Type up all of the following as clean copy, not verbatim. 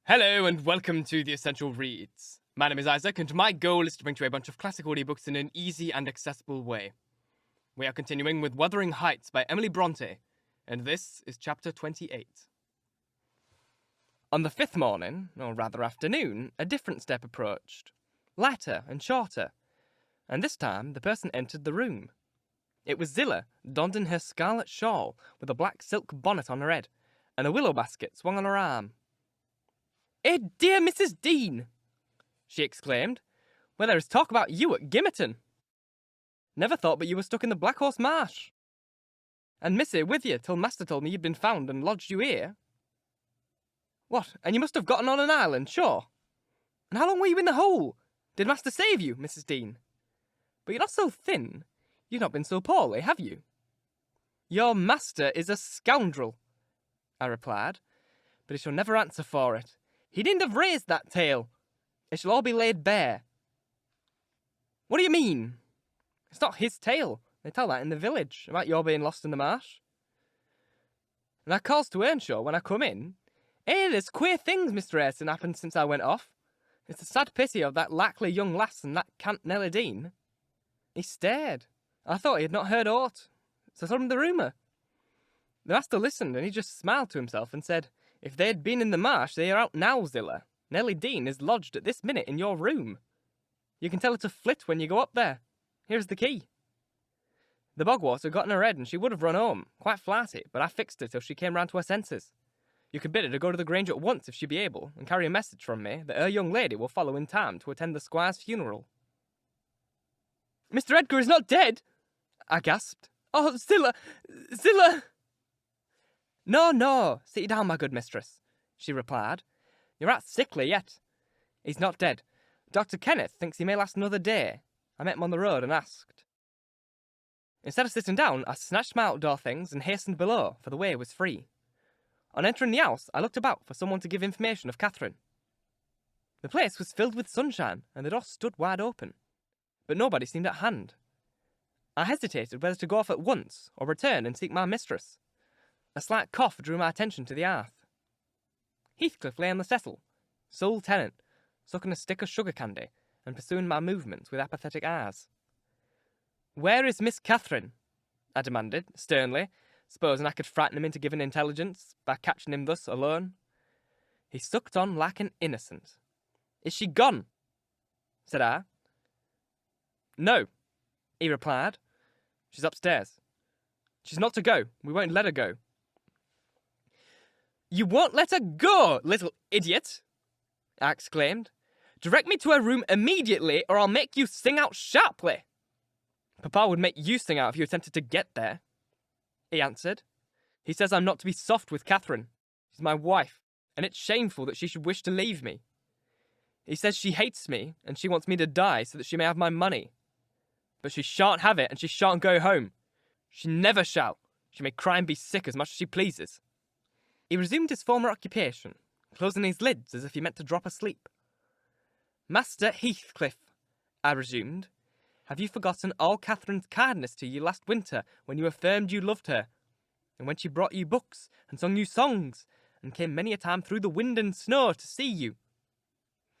Hello and welcome to the Essential Reads. My name is Isaac and my goal is to bring to you a bunch of classic audiobooks in an easy and accessible way. We are continuing with Wuthering Heights by Emily Brontë, and this is chapter 28. On the fifth morning, or rather afternoon, a different step approached, lighter and shorter, and this time the person entered the room. It was Zillah, donned in her scarlet shawl, with a black silk bonnet on her head, and a willow basket swung on her arm. "Eh, dear Mrs. Dean!" she exclaimed. "Well, there is talk about you at Gimmerton. Never thought but you were stuck in the Black Horse Marsh. And Missy with you till Master told me you'd been found and lodged you here. What, and you must have gotten on an island, sure? And how long were you in the hole? Did Master save you, Mrs. Dean? But you're not so thin. You've not been so poorly, have you?" "Your master is a scoundrel," I replied, "but he shall never answer for it. He didn't have raised that tale. It shall all be laid bare." "What do you mean? It's not his tale. They tell that in the village, about your being lost in the marsh. And I calls to Earnshaw when I come in. There's queer things, Mr. Ayrton, happened since I went off. It's a sad pity of that lackly young lass and that cant Nelly Dean." He stared. I thought he had not heard aught, so I told him the rumour. The master listened, and he just smiled to himself and said, "If they had been in the marsh, they are out now, Zillah. Nelly Dean is lodged at this minute in your room. You can tell her to flit when you go up there. Here's the key." The bogwater got in her head and she would have run home, quite flatty, but I fixed her till she came round to her senses. You can bid her to go to the Grange at once if she be able, and carry a message from me that her young lady will follow in time to attend the squire's funeral." "Mr. Edgar is not dead?" I gasped. "Oh, Zillah! Zillah!" No, sit you down, my good mistress," she replied. "You're at sickly yet. He's not dead. Dr. Kenneth thinks he may last another day. I met him on the road and asked." Instead of sitting down, I snatched my outdoor things and hastened below, for the way was free. On entering the house, I looked about for someone to give information of Catherine. The place was filled with sunshine, and the door stood wide open, but nobody seemed at hand. I hesitated whether to go off at once or return and seek my mistress. A slight cough drew my attention to the hearth. Heathcliff lay on the settle, sole tenant, sucking a stick of sugar candy and pursuing my movements with apathetic eyes. "Where is Miss Catherine?" I demanded, sternly, supposing I could frighten him into giving intelligence by catching him thus alone. He sucked on like an innocent. "Is she gone?" said I. "No," he replied. "She's upstairs. She's not to go. We won't let her go." "You won't let her go, little idiot!" I exclaimed. "Direct me to her room immediately, or I'll make you sing out sharply." "Papa would make you sing out if you attempted to get there," he answered. "He says I'm not to be soft with Catherine. She's my wife, and it's shameful that she should wish to leave me. He says she hates me, and she wants me to die so that she may have my money. But she shan't have it, and she shan't go home. She never shall. She may cry and be sick as much as she pleases." He resumed his former occupation, closing his lids as if he meant to drop asleep. "Master Heathcliff," I resumed, "have you forgotten all Catherine's kindness to you last winter when you affirmed you loved her, and when she brought you books and sung you songs, and came many a time through the wind and snow to see you?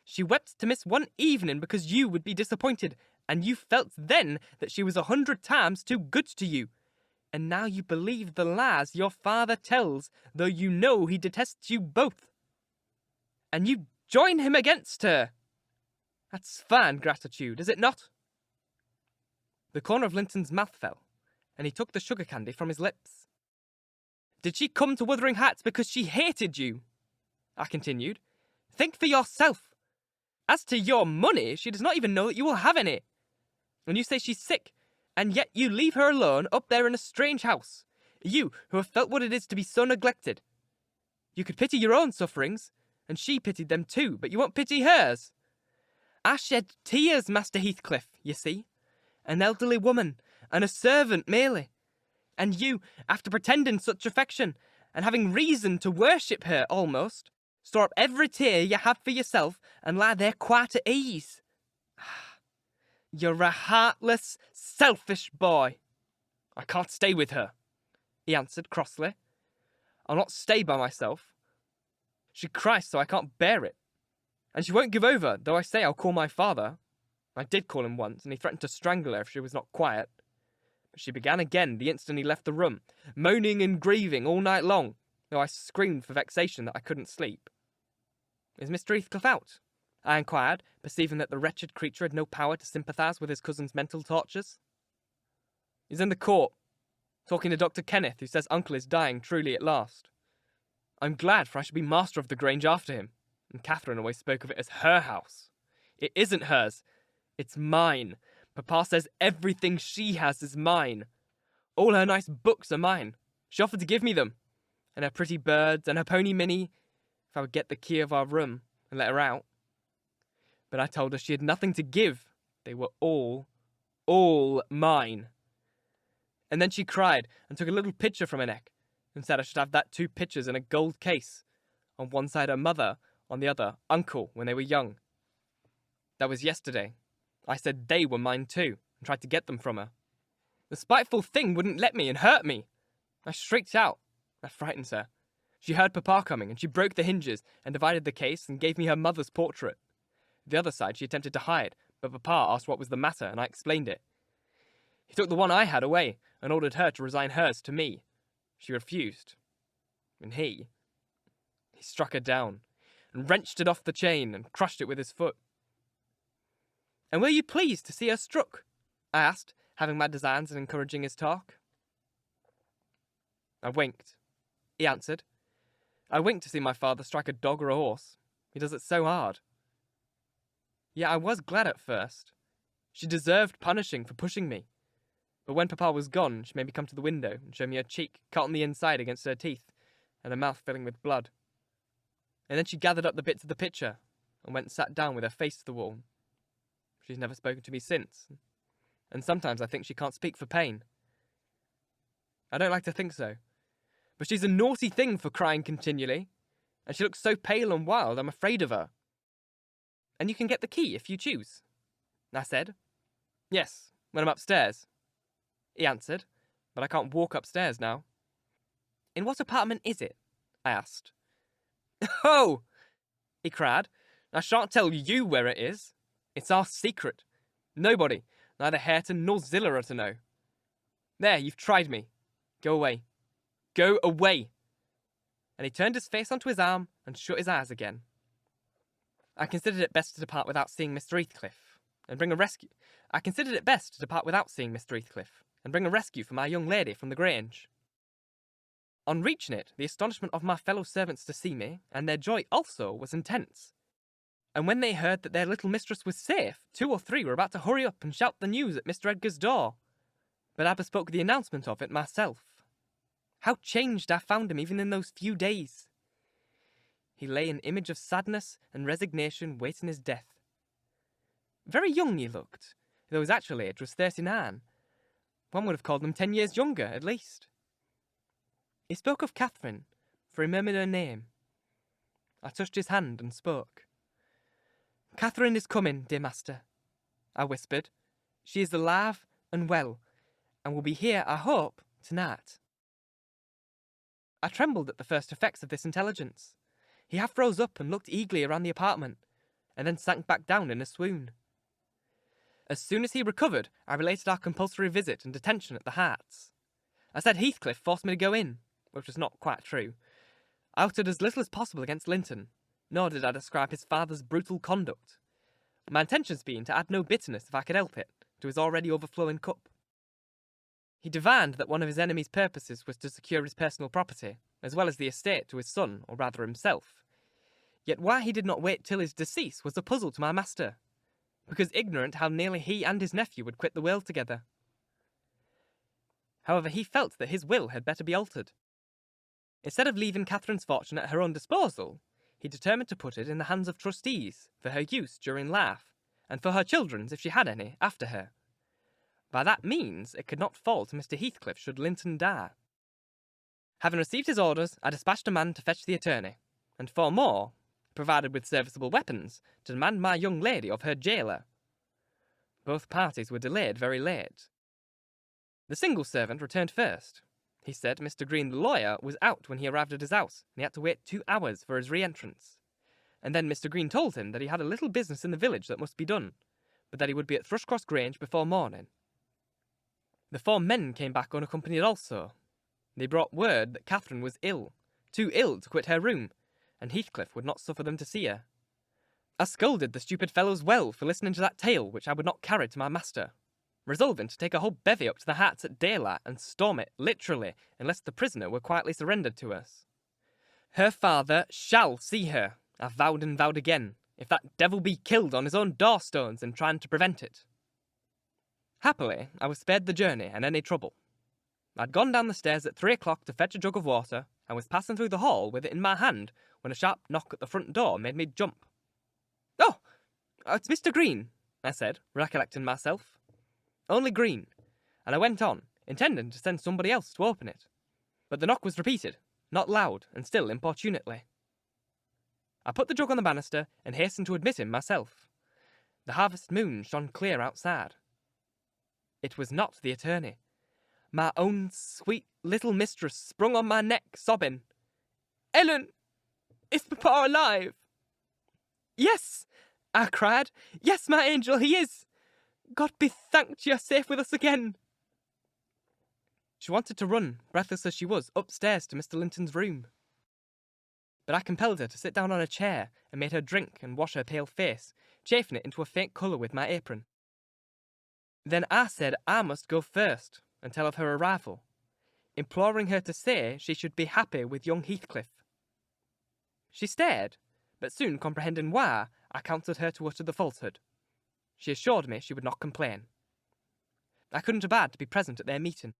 She wept to miss one evening because you would be disappointed, and you felt then that she was 100 times too good to you. And now you believe the lies your father tells, though you know he detests you both. And you join him against her. That's fine gratitude, is it not?" The corner of Linton's mouth fell, and he took the sugar candy from his lips. "Did she come to Wuthering Heights because she hated you?" I continued. "Think for yourself. As to your money, she does not even know that you will have any. And you say she's sick, and yet you leave her alone up there in a strange house. You, who have felt what it is to be so neglected. You could pity your own sufferings, and she pitied them too, but you won't pity hers. I shed tears, Master Heathcliff, you see. An elderly woman, and a servant merely. And you, after pretending such affection, and having reason to worship her almost, store up every tear you have for yourself, and lie there quite at ease. You're a heartless, selfish boy." "I can't stay with her," he answered crossly. "I'll not stay by myself. She cries so I can't bear it. And she won't give over, though I say I'll call my father. I did call him once, and he threatened to strangle her if she was not quiet. But she began again the instant he left the room, moaning and grieving all night long, though I screamed for vexation that I couldn't sleep. Is Mr. Heathcliff out? I inquired, perceiving that the wretched creature had no power to sympathise with his cousin's mental tortures. He's in the court, talking to Dr. Kenneth, who says uncle is dying truly at last. I'm glad, for I shall be master of the Grange after him, and Catherine always spoke of it as her house. It isn't hers. It's mine. Papa says everything she has is mine. All her nice books are mine. She offered to give me them, and her pretty birds, and her pony Minnie, if I would get the key of our room and let her out. But I told her she had nothing to give. They were all mine. And then she cried and took a little picture from her neck and said I should have that 2 pictures in a gold case. On one side her mother, on the other uncle when they were young. That was yesterday. I said they were mine too and tried to get them from her. The spiteful thing wouldn't let me and hurt me. I shrieked out. That frightened her. She heard Papa coming and she broke the hinges and divided the case and gave me her mother's portrait. The other side she attempted to hide, but Papa asked what was the matter and I explained it. He took the one I had away and ordered her to resign hers to me. She refused. And he struck her down and wrenched it off the chain and crushed it with his foot. And were you pleased to see her struck? I asked, having my designs and encouraging his talk. I winked. He answered. I winked to see my father strike a dog or a horse. He does it so hard. Yet I was glad at first. She deserved punishing for pushing me. But when Papa was gone, she made me come to the window and show me her cheek cut on the inside against her teeth, and her mouth filling with blood. And then she gathered up the bits of the picture and went and sat down with her face to the wall. She's never spoken to me since, and sometimes I think she can't speak for pain. I don't like to think so, but she's a naughty thing for crying continually, and she looks so pale and wild I'm afraid of her. And you can get the key if you choose, I said. Yes, when I'm upstairs, he answered, but I can't walk upstairs now. In what apartment is it? I asked. Oh, he cried, I shan't tell you where it is. It's our secret. Nobody, neither Hareton nor Zillah are to know. There, you've tried me. Go away. Go away. And he turned his face onto his arm and shut his eyes again. I considered it best to depart without seeing Mr. Heathcliff, and bring a rescue. And bring a rescue for my young lady from the Grange. On reaching it, the astonishment of my fellow servants to see me, and their joy also, was intense. And when they heard that their little mistress was safe, 2 or 3 were about to hurry up and shout the news at Mr. Edgar's door. But I bespoke the announcement of it myself. How changed I found him even in those few days! He lay an image of sadness and resignation waiting his death. Very young he looked, though his actual age was 39. One would have called him 10 years younger, at least. He spoke of Catherine, for he murmured her name. I touched his hand and spoke. Catherine is coming, dear master, I whispered. She is alive and well, and will be here, I hope, tonight. I trembled at the first effects of this intelligence. He half rose up and looked eagerly around the apartment, and then sank back down in a swoon. As soon as he recovered, I related our compulsory visit and detention at the Hearts. I said Heathcliff forced me to go in, which was not quite true. I uttered as little as possible against Linton, nor did I describe his father's brutal conduct, my intentions being to add no bitterness, if I could help it, to his already overflowing cup. He divined that one of his enemy's purposes was to secure his personal property, as well as the estate to his son, or rather himself. Yet why he did not wait till his decease was a puzzle to my master, because ignorant how nearly he and his nephew would quit the world together. However, he felt that his will had better be altered. Instead of leaving Catherine's fortune at her own disposal, he determined to put it in the hands of trustees for her use during life, and for her children's, if she had any, after her. By that means, it could not fall to Mr. Heathcliff should Linton die. Having received his orders, I dispatched a man to fetch the attorney, and 4 more, provided with serviceable weapons, to demand my young lady of her jailer. Both parties were delayed very late. The single servant returned first. He said Mr. Green, the lawyer, was out when he arrived at his house, and he had to wait 2 hours for his re-entrance. And then Mr. Green told him that he had a little business in the village that must be done, but that he would be at Thrushcross Grange before morning. The 4 men came back unaccompanied also. They brought word that Catherine was ill, too ill to quit her room, and Heathcliff would not suffer them to see her. I scolded the stupid fellows well for listening to that tale which I would not carry to my master, resolving to take a whole bevy up to the Hats at daylight and storm it, literally, unless the prisoner were quietly surrendered to us. Her father shall see her, I vowed and vowed again, if that devil be killed on his own doorstones in trying to prevent it. Happily, I was spared the journey and any trouble. I'd gone down the stairs at 3 o'clock to fetch a jug of water, and was passing through the hall with it in my hand when a sharp knock at the front door made me jump. "Oh, it's Mr. Green," I said, recollecting myself. Only Green, and I went on, intending to send somebody else to open it. But the knock was repeated, not loud, and still importunately. I put the jug on the banister and hastened to admit him myself. The harvest moon shone clear outside. It was not the attorney. My own sweet little mistress sprung on my neck, sobbing, "Ellen, is Papa alive?" "Yes," I cried. "Yes, my angel, he is. God be thanked you are safe with us again." She wanted to run, breathless as she was, upstairs to Mr. Linton's room. But I compelled her to sit down on a chair and made her drink and wash her pale face, chafing it into a faint colour with my apron. Then I said I must go first and tell of her arrival, imploring her to say she should be happy with young Heathcliff. She stared, but soon comprehending why, I counselled her to utter the falsehood. She assured me she would not complain. I couldn't abide to be present at their meeting.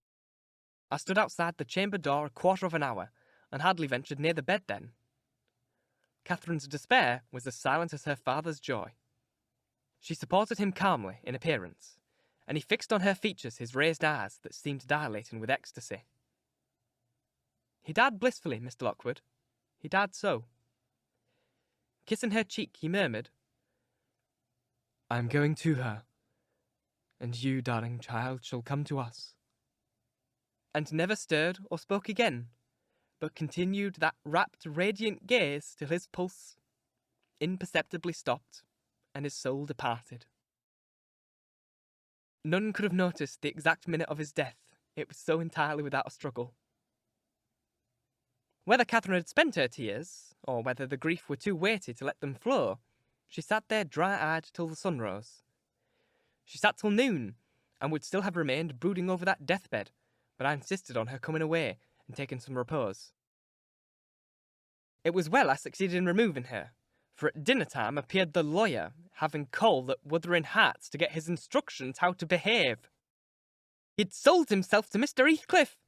I stood outside the chamber door a quarter of an hour, and hardly ventured near the bed then. Catherine's despair was as silent as her father's joy. She supported him calmly in appearance, and he fixed on her features his raised eyes that seemed dilating with ecstasy. "He died blissfully, Mr. Lockwood. He died so." Kissing her cheek, he murmured, "I am going to her, and you, darling child, shall come to us." And never stirred or spoke again, but continued that rapt, radiant gaze till his pulse imperceptibly stopped and his soul departed. None could have noticed the exact minute of his death, it was so entirely without a struggle. Whether Catherine had spent her tears, or whether the grief were too weighty to let them flow, she sat there dry-eyed till the sun rose. She sat till noon, and would still have remained brooding over that deathbed, but I insisted on her coming away and taking some repose. It was well I succeeded in removing her, for at dinner-time appeared the lawyer, having called at Wuthering Heights to get his instructions how to behave. He'd sold himself to Mr. Heathcliff,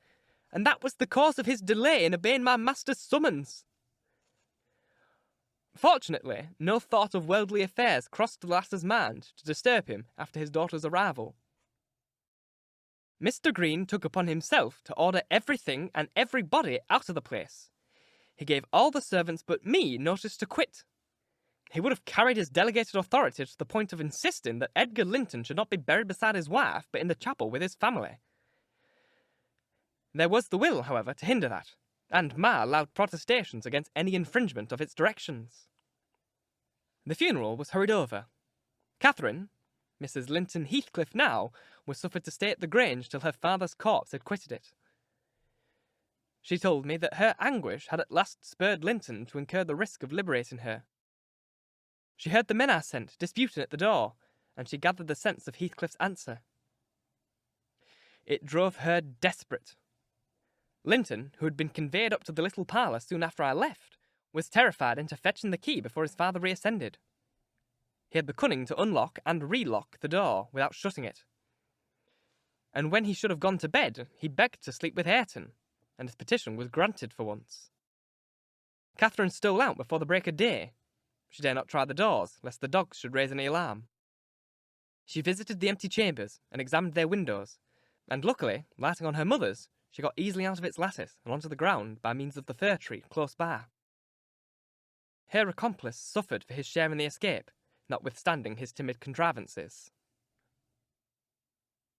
and that was the cause of his delay in obeying my master's summons. Fortunately, no thought of worldly affairs crossed the las's mind to disturb him after his daughter's arrival. Mr. Green took upon himself to order everything and everybody out of the place. He gave all the servants but me notice to quit. He would have carried his delegated authority to the point of insisting that Edgar Linton should not be buried beside his wife, but in the chapel with his family. There was the will, however, to hinder that, and my loud protestations against any infringement of its directions. The funeral was hurried over. Catherine, Mrs. Linton Heathcliff now, was suffered to stay at the Grange till her father's corpse had quitted it. She told me that her anguish had at last spurred Linton to incur the risk of liberating her. She heard the men I sent disputing at the door, and she gathered the sense of Heathcliff's answer. It drove her desperate. Linton, who had been conveyed up to the little parlour soon after I left, was terrified into fetching the key before his father reascended. He had the cunning to unlock and relock the door without shutting it. And when he should have gone to bed, he begged to sleep with Ayrton, and his petition was granted for once. Catherine stole out before the break of day. She dare not try the doors, lest the dogs should raise any alarm. She visited the empty chambers and examined their windows, and luckily, lighting on her mother's, she got easily out of its lattice and onto the ground by means of the fir tree close by. Her accomplice suffered for his share in the escape, notwithstanding his timid contrivances.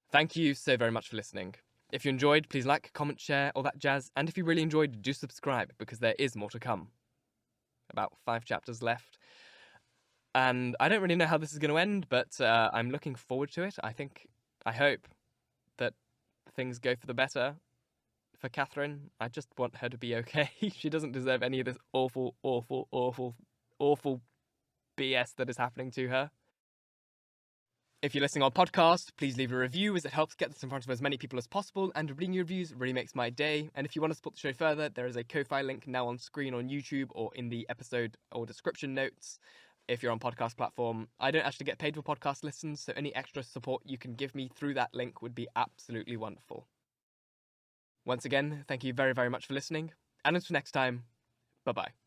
Thank you so very much for listening. If you enjoyed, please like, comment, share, all that jazz. And if you really enjoyed, do subscribe, because there is more to come. About 5 chapters left. And I don't really know how this is going to end, but I'm looking forward to it. I hope that things go for the better for Catherine. I just want her to be okay. She doesn't deserve any of this awful, awful, awful, awful BS that is happening to her. If you're listening on podcast, please leave a review, as it helps get this in front of as many people as possible, and reading your reviews really makes my day. And if you want to support the show further, there is a Ko-Fi link now on screen on YouTube or in the episode or description notes. If you're on podcast platform, I don't actually get paid for podcast listens, so any extra support you can give me through that link would be absolutely wonderful. Once again, thank you very, very much for listening, and until next time, bye-bye.